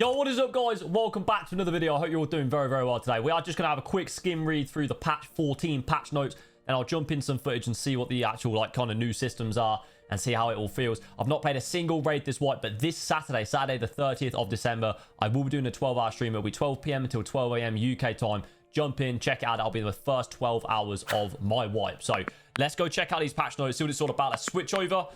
Yo, what is up, guys? Welcome back to another video. I hope you're all doing very, very well today. We are just going to have a quick skim read through the patch 14 patch notes, and I'll jump in some footage and see what the actual kind of new systems are and see how it all feels. I've not played a single raid this wipe, but this Saturday the 30th of December, I will be doing a 12-hour stream. It'll be 12 p.m. until 12 a.m. UK time. Jump in, check it out. That'll be the first 12 hours of my wipe. So let's go check out these patch notes, see what it's all about. Let's switch over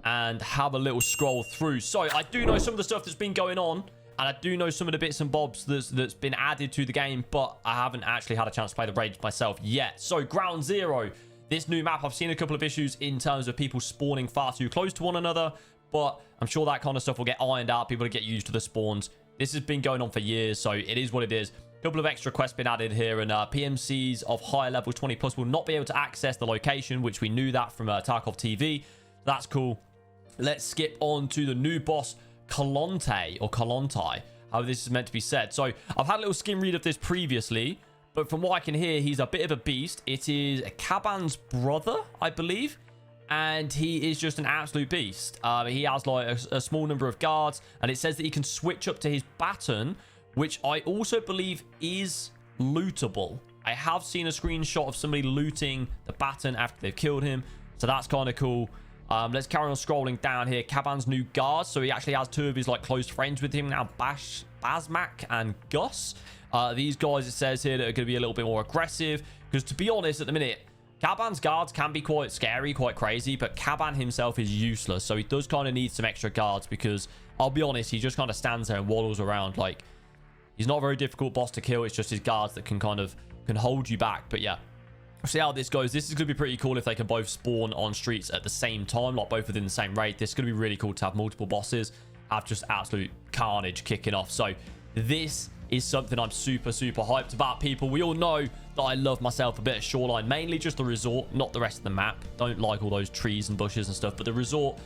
and have a little scroll through. So I do know some of the stuff that's been going on, and I do know some of the bits and bobs that's been added to the game, but I haven't actually had a chance to play the raids myself yet. So Ground Zero, this new map, I've seen a couple of issues in terms of people spawning far too close to one another, but I'm sure that kind of stuff will get ironed out. People will get used to the spawns. This has been going on for years, so it is what it is. A couple of extra quests been added here, and PMCs of higher level 20 plus will not be able to access the location, which we knew that from Tarkov TV. That's cool. Let's skip on to the new boss, Kalonte, or Kalontai, how this is meant to be said. So I've had a little skim read of this previously, but from what I can hear, he's a bit of a beast. It is Kaban's brother, I believe, and he is just an absolute beast. He has like a small number of guards, and it says that he can switch up to his baton, which I also believe is lootable. I have seen a screenshot of somebody looting the baton after they've killed him, so that's kind of cool. Let's carry on scrolling down here. Kaban's new guards. So he actually has two of his close friends with him now, Bazmak and Gus. These guys, it says here, that are going to be a little bit more aggressive. Because to be honest, at the minute, Kaban's guards can be quite scary, quite crazy. But Kaban himself is useless. So he does kind of need some extra guards. Because I'll be honest, he just kind of stands there and waddles around. Like, he's not a very difficult boss to kill. It's just his guards that can hold you back. But yeah. We'll see how this goes. This is going to be pretty cool if they can both spawn on streets at the same time, like both within the same raid. This is going to be really cool to have multiple bosses, have just absolute carnage kicking off. So this is something I'm super, super hyped about, people. We all know that I love myself a bit of Shoreline, mainly just the resort, not the rest of the map. Don't like all those trees and bushes and stuff, but the resort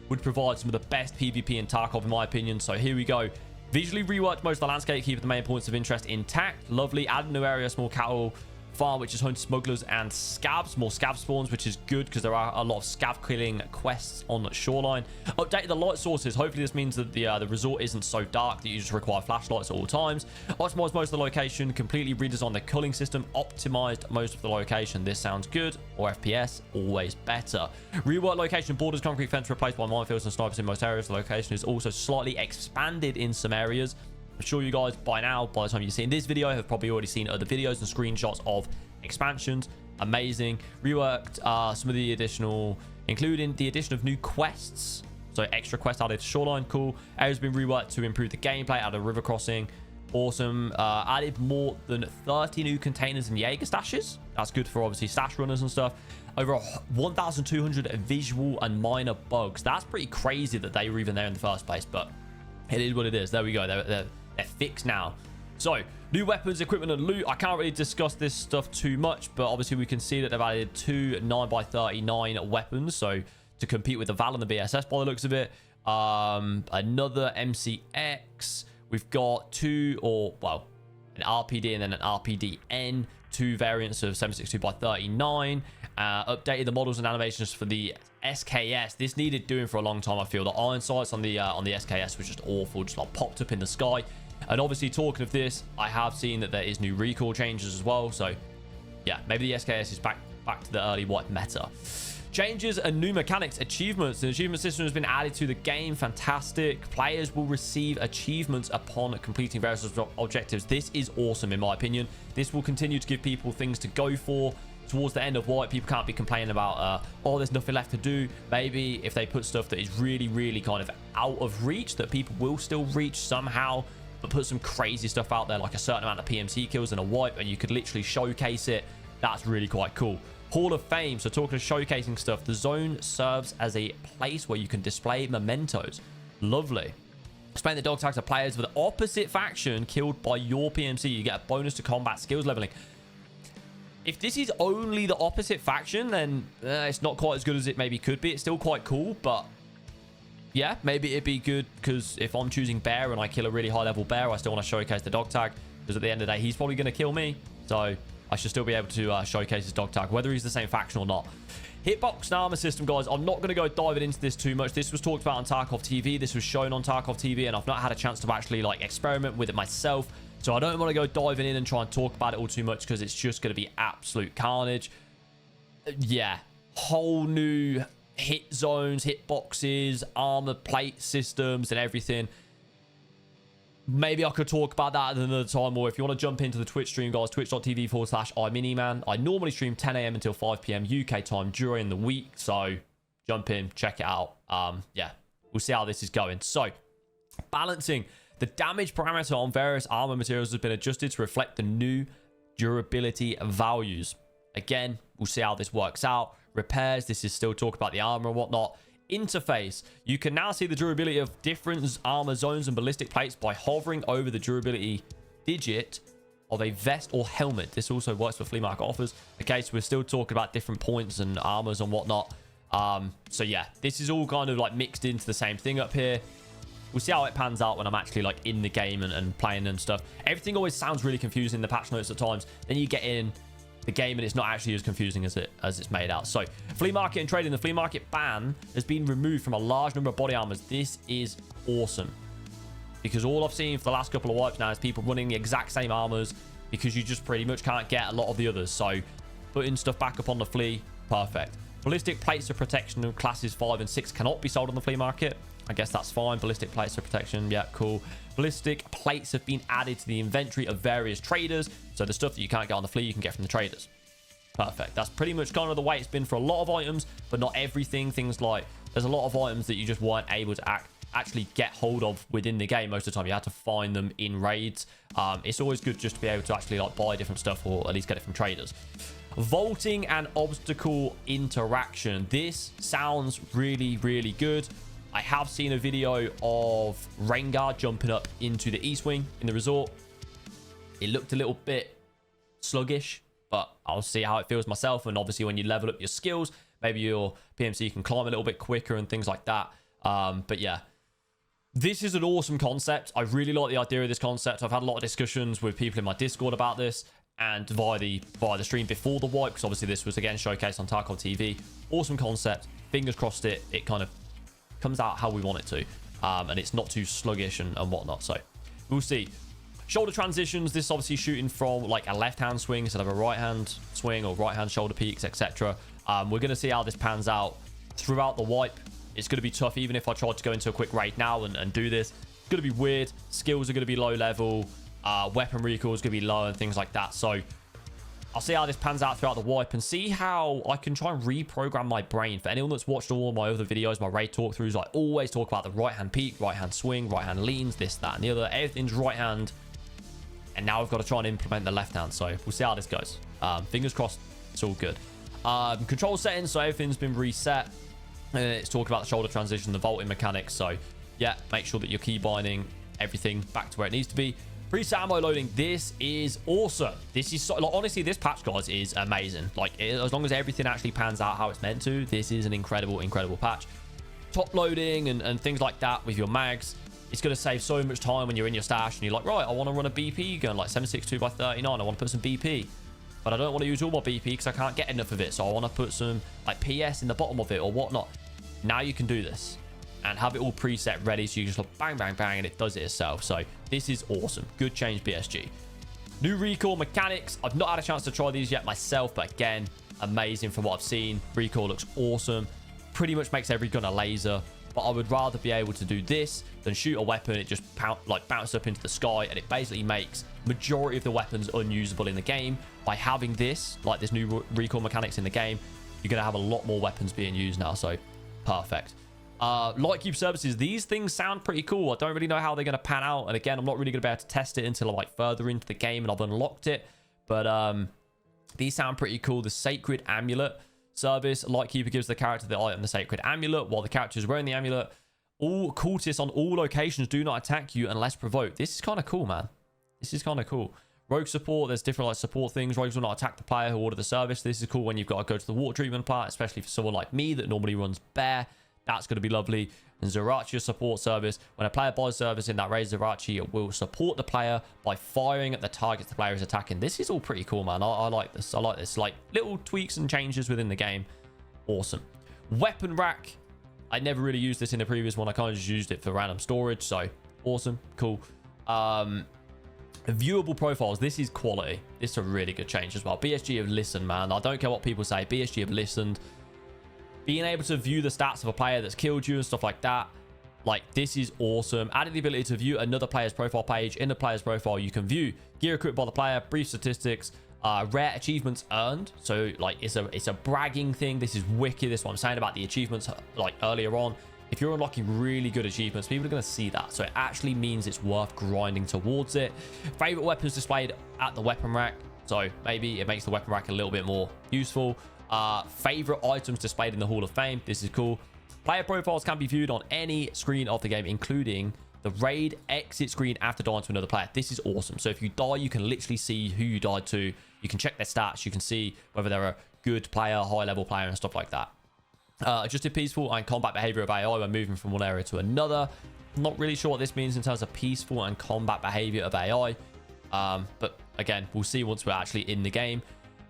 would provide some of the best PvP in Tarkov, in my opinion. So here we go. Visually reworked most of the landscape, keeping the main points of interest intact. Lovely. Add a new area, small cattle farm, which is home to smugglers and scabs. More scab spawns, which is good because there are a lot of scab killing quests on Shoreline. Updated the light sources. Hopefully this means that the resort isn't so dark that you just require flashlights at all times. Optimized most of the location. Completely redesigned the culling system. Optimized most of the location. This sounds good. Or FPS, always better. Reworked location. Borders concrete fence replaced by minefields and snipers in most areas. The location is also slightly expanded in some areas. I'm sure you guys by now, by the time you've seen this video, have probably already seen other videos and screenshots of expansions. Amazing. Reworked some of the additional, including the addition of new quests. So extra quests added to Shoreline. Cool. Areas have been reworked to improve the gameplay. Added river crossing. Awesome. Added more than 30 new containers and Jaeger stashes. That's good for obviously stash runners and stuff. Over 1,200 visual and minor bugs. That's pretty crazy that they were even there in the first place, but it is what it is. There we go. They're fixed now. So new weapons, equipment, and loot. I can't really discuss this stuff too much, but obviously we can see that they've added two 9x39 weapons, so to compete with the Val and the BSS by the looks of it. Another MCX. We've got an RPD and then an RPDN, two variants of 762x39. Updated the models and animations for the SKS. This needed doing for a long time. I feel the iron sights on the SKS was just awful, just popped up in the sky. And obviously, talking of this, I have seen that there is new recoil changes as well. So yeah, maybe the SKS is back to the early white meta. Changes and new mechanics. Achievements. The achievement system has been added to the game. Fantastic. Players will receive achievements upon completing various objectives. This is awesome in my opinion. This will continue to give people things to go for. Towards the end of White, people can't be complaining about, oh, there's nothing left to do. Maybe if they put stuff that is really, really kind of out of reach, that people will still reach somehow, but put some crazy stuff out there, like a certain amount of PMC kills in a wipe, and you could literally showcase it. That's really quite cool. Hall of Fame. So talking of showcasing stuff, the zone serves as a place where you can display mementos. Lovely. Explain the dog tags to players with the opposite faction killed by your PMC. You get a bonus to combat skills leveling. If this is only the opposite faction, then it's not quite as good as it maybe could be. It's still quite cool, but yeah, maybe it'd be good because if I'm choosing bear and I kill a really high level bear, I still want to showcase the dog tag because at the end of the day, he's probably going to kill me. So I should still be able to showcase his dog tag, whether he's the same faction or not. Hitbox and armor system, guys. I'm not going to go diving into this too much. This was talked about on Tarkov TV. This was shown on Tarkov TV, and I've not had a chance to actually like experiment with it myself. So I don't want to go diving in and try and talk about it all too much because it's just going to be absolute carnage. Yeah, whole new hit zones, hit boxes, armor plate systems, and everything. Maybe I could talk about that at another time, or if you want to jump into the Twitch stream, guys, twitch.tv/IMinimann. I normally stream 10 a.m. until 5 p.m. UK time during the week, so jump in, check it out. Yeah, we'll see how this is going. So, balancing. The damage parameter on various armor materials has been adjusted to reflect the new durability values. Again, we'll see how this works out. Repairs, this is still talk about the armor and whatnot. Interface, you can now see the durability of different armor zones and ballistic plates by hovering over the durability digit of a vest or helmet. This also works for flea market offers. Okay, so we're still talking about different points and armors and whatnot. So yeah, this is all kind of like mixed into the same thing up here. We'll see how it pans out when I'm actually like in the game and playing and stuff. Everything always sounds really confusing in the patch notes at times. Then you get in the game and it's not actually as confusing as it's made out. So flea market and trading. The flea market ban has been removed from a large number of body armors. This is awesome because all I've seen for the last couple of wipes now is people running the exact same armors because you just pretty much can't get a lot of the others. So putting stuff back up on the flea, perfect. Ballistic plates of protection of classes 5 and 6 cannot be sold on the flea market. I guess that's fine. Ballistic plates of protection, yeah, cool. Ballistic plates have been added to the inventory of various traders. So the stuff that you can't get on the flea, you can get from the traders. Perfect. That's pretty much kind of the way it's been for a lot of items, but not everything. Things like, there's a lot of items that you just weren't able to actually get hold of within the game most of the time. You had to find them in raids. It's always good just to be able to actually like buy different stuff or at least get it from traders. Vaulting and obstacle interaction. This sounds really, really good. I have seen a video of Rengar jumping up into the east wing in the resort. It looked a little bit sluggish, but I'll see how it feels myself. And obviously when you level up your skills, maybe your PMC can climb a little bit quicker and things like that. But yeah, this is an awesome concept. I really like the idea of this concept. I've had a lot of discussions with people in my Discord about this and via the stream before the wipe, because obviously this was again showcased on Tarkov TV. Awesome concept. Fingers crossed it kind of comes out how we want it to, and it's not too sluggish and whatnot. So we'll see. Shoulder transitions, this is obviously shooting from like a left hand swing instead of a right hand swing or right hand shoulder peaks, etc. We're going to see how this pans out throughout the wipe. It's going to be tough even if I tried to go into a quick raid now and do this. It's going to be weird. Skills are going to be low level, weapon recoil is going to be low and things like that. So I'll see how this pans out throughout the wipe and see how I can try and reprogram my brain. For anyone that's watched all of my other videos, my raid talk throughs, I always talk about the right hand peak, right hand swing, right hand leans, this, that, and the other. Everything's right hand. And now I've got to try and implement the left hand. So we'll see how this goes. Fingers crossed, it's all good. Control settings, so everything's been reset. And it's talking about the shoulder transition, the vaulting mechanics. So yeah, make sure that you're key binding everything back to where it needs to be. Preset ammo loading, this is awesome. This is so, like, honestly, this patch, guys, is amazing. Like, as long as everything actually pans out how it's meant to, this is an incredible, incredible patch. Top loading and things like that with your mags. It's going to save so much time when you're in your stash and you're like, right, I want to run a BP gun, like 7.62x39. I want to put some BP. But I don't want to use all my BP because I can't get enough of it. So I want to put some, like, PS in the bottom of it or whatnot. Now you can do this and have it all preset ready, so you just like bang, bang, bang, and it does it itself. So this is awesome. Good change, BSG. New recoil mechanics. I've not had a chance to try these yet myself, but again, amazing from what I've seen. Recoil looks awesome. Pretty much makes every gun a laser, but I would rather be able to do this than shoot a weapon. It just bounces up into the sky, and it basically makes majority of the weapons unusable in the game. By having this, like this new recoil mechanics in the game, you're going to have a lot more weapons being used now. So perfect. Light cube services, these things sound pretty cool. I don't really know how they're going to pan out, and again, I'm not really going to be able to test it until I'm like further into the game and I've unlocked it, but these sound pretty cool. The sacred amulet service, Lightkeeper gives the character the item the sacred amulet while the character is wearing the amulet. All cultists on all locations do not attack you unless provoked. This is kind of cool, man. This is kind of cool. Rogue support, there's different like support things. Rogues will not attack the player who ordered the service. This is cool when you've got to go to the water treatment plant, especially for someone like me that normally runs bear. That's going to be lovely. And Zerachi support service. When a player buys service in that raid, Zerachi will support the player by firing at the targets the player is attacking. This is all pretty cool, man. I like this. I like this. Like little tweaks and changes within the game. Awesome. Weapon rack. I never really used this in the previous one. I kind of just used it for random storage. So awesome. Cool. Viewable profiles. This is quality. This is a really good change as well. BSG have listened, man. I don't care what people say. BSG have listened. Being able to view the stats of a player that's killed you and stuff like that. Like, this is awesome. Added the ability to view another player's profile page. In the player's profile, you can view gear equipped by the player, brief statistics, rare achievements earned. So, like, it's a bragging thing. This is wicked. This is what I'm saying about the achievements, like, earlier on. If you're unlocking really good achievements, people are going to see that. So, it actually means it's worth grinding towards it. Favorite weapons displayed at the weapon rack. So, maybe it makes the weapon rack a little bit more useful. Favorite items displayed in the Hall of Fame. This is cool. Player profiles can be viewed on any screen of the game, including the raid exit screen after dying to another player. This is awesome. So if you die, you can literally see who you died to. You can check their stats. You can see whether they're a good player, high level player, and stuff like that. Adjusted peaceful and combat behavior of AI when moving from one area to another. Not really sure what this means in terms of peaceful and combat behavior of AI. But again, we'll see once we're actually in the game.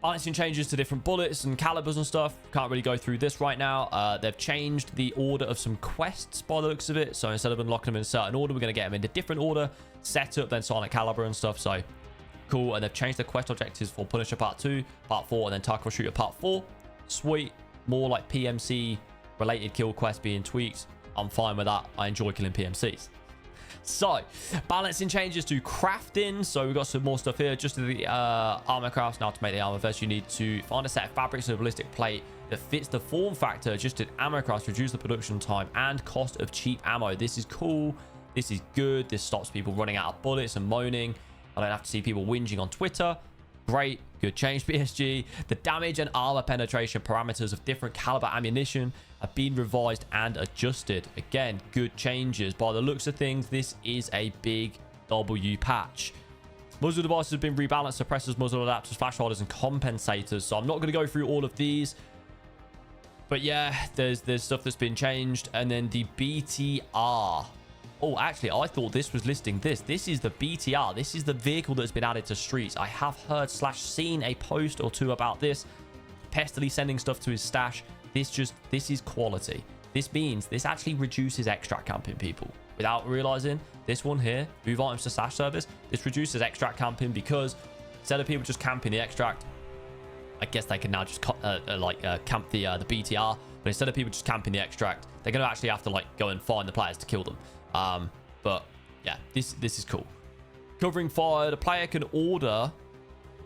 Balancing changes to different bullets and calibers and stuff. Can't really go through this right now. They've changed the order of some quests by the looks of it. So instead of unlocking them in a certain order, we're going to get them in a different order. Setup, then silent caliber and stuff. So cool. And they've changed the quest objectives for Punisher Part 2, Part 4, and then Tarkov Shooter Part 4. Sweet. More like PMC related kill quests being tweaked. I'm fine with that. I enjoy killing PMCs. So, balancing changes to crafting. So, we've got some more stuff here. Just to the armor crafts. Now, to make the armor vest, you need to find a set of fabrics and a ballistic plate that fits the form factor. Adjusted ammo crafts reduce the production time and cost of cheap ammo. This is cool. This is good. This stops people running out of bullets and moaning. I don't have to see people whinging on Twitter. Great. Good change, PSG. The damage and armor penetration parameters of different caliber ammunition have been revised and adjusted. Again, good changes. By the looks of things, this is a big W patch. Muzzle devices have been rebalanced. Suppressors, muzzle adapters, flash holders, and compensators. So I'm not going to go through all of these. But yeah, there's stuff that's been changed. And then the BTR. Oh, actually, I thought this was listing this. This is the BTR. This is the vehicle that's been added to streets. I have heard / seen a post or two about this. Pestily sending stuff to his stash. This is quality. This means this actually reduces extract camping, people. Without realizing, this one here, move items to stash service, this reduces extract camping because instead of people just camping the extract, I guess they can now just camp the BTR. But instead of people just camping the extract, they're going to actually have to like go and find the players to kill them. But yeah, this is cool. Covering fire, the player can order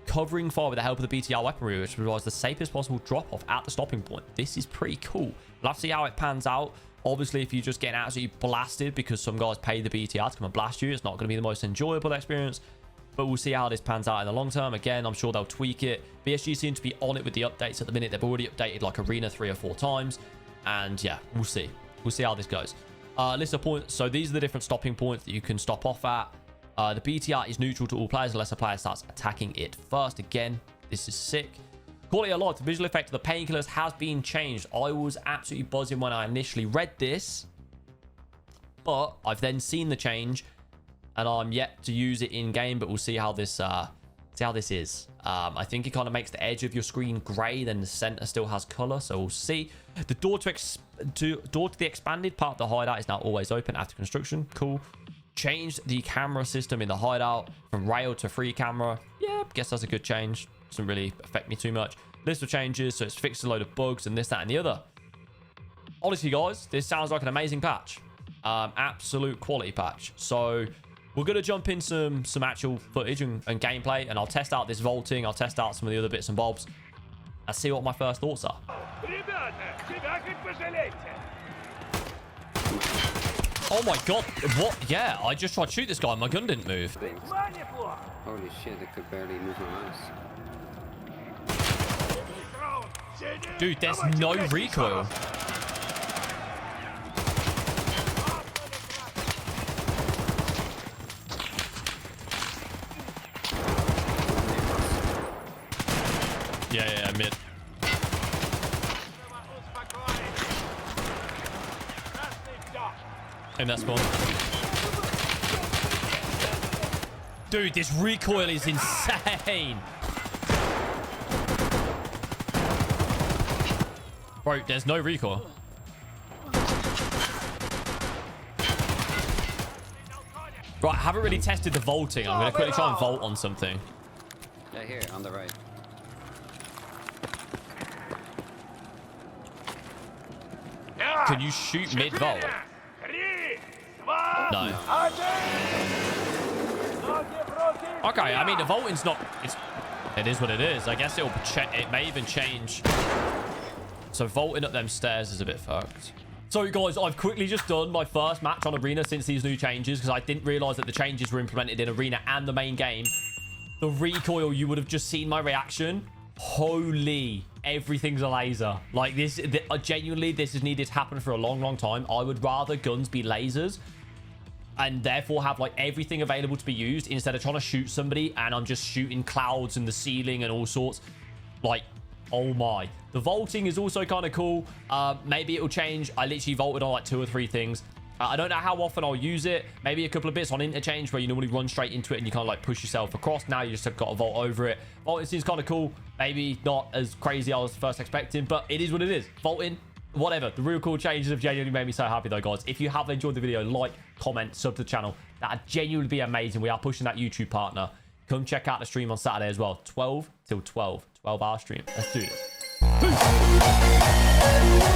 covering fire with the help of the BTR weaponry, which provides the safest possible drop off at the stopping point. This is pretty cool. We'll have to see how it pans out. Obviously, if you're just getting absolutely blasted because some guys pay the BTR to come and blast you, it's not going to be the most enjoyable experience. But we'll see how this pans out in the long term. Again, I'm sure they'll tweak it. BSG seem to be on it with the updates at the minute. They've already updated like Arena 3 or 4 times. And yeah, we'll see. We'll see how this goes. List of points. So these are the different stopping points that you can stop off at. The BTR is neutral to all players unless a player starts attacking it first. Again, this is sick. Quality of life. The visual effect of the painkillers has been changed. I was absolutely buzzing when I initially read this. But I've then seen the change. And I'm yet to use it in game. But we'll see how this is. I think it kind of makes the edge of your screen grey. Then the center still has color. So we'll see. The door to the expanded part of the hideout is now always open after construction. Cool. Changed the camera system in the hideout from rail to free camera. Yeah, guess that's a good change. Doesn't really affect me too much. List of changes. So it's fixed a load of bugs and this, that, and the other. Honestly, guys, this sounds like an amazing patch. Absolute quality patch. So we're going to jump in some actual footage and gameplay. And I'll test out this vaulting. I'll test out some of the other bits and bobs. And see what my first thoughts are. Oh my god, what? Yeah, I just tried to shoot this guy and my gun didn't move. Holy shit, it could barely move on us. Dude, there's no recoil. Yeah, mid. And that's one. Dude, this recoil is insane. Bro, there's no recoil. Right, I haven't really tested the vaulting. I'm going to quickly try and vault on something. Yeah, here, on the right. Can you shoot mid-vault? No. Okay, I mean, the vaulting's not... It is what it is. I guess it may even change. So vaulting up them stairs is a bit fucked. So, guys, I've quickly just done my first match on Arena since these new changes because I didn't realize that the changes were implemented in Arena and the main game. The recoil, you would have just seen my reaction. Holy, everything's a laser. Like, this, genuinely, this has needed to happen for a long, long time. I would rather guns be lasers and therefore have, like, everything available to be used instead of trying to shoot somebody and I'm just shooting clouds in the ceiling and all sorts. Like, oh my. The vaulting is also kind of cool. Maybe it'll change. I literally vaulted on like 2 or 3 things. I don't know how often I'll use it. Maybe a couple of bits on interchange where you normally run straight into it and you kind of like push yourself across. Now you just have got to vault over it. Vaulting seems kind of cool. Maybe not as crazy as I was first expecting, but it is what it is. Vaulting, whatever. The real cool changes have genuinely made me so happy though, guys. If you have enjoyed the video, like, comment, sub to the channel. That'd genuinely be amazing. We are pushing that YouTube partner. Come check out the stream on Saturday as well. 12 till 12. 12-hour stream. Let's do this. Peace.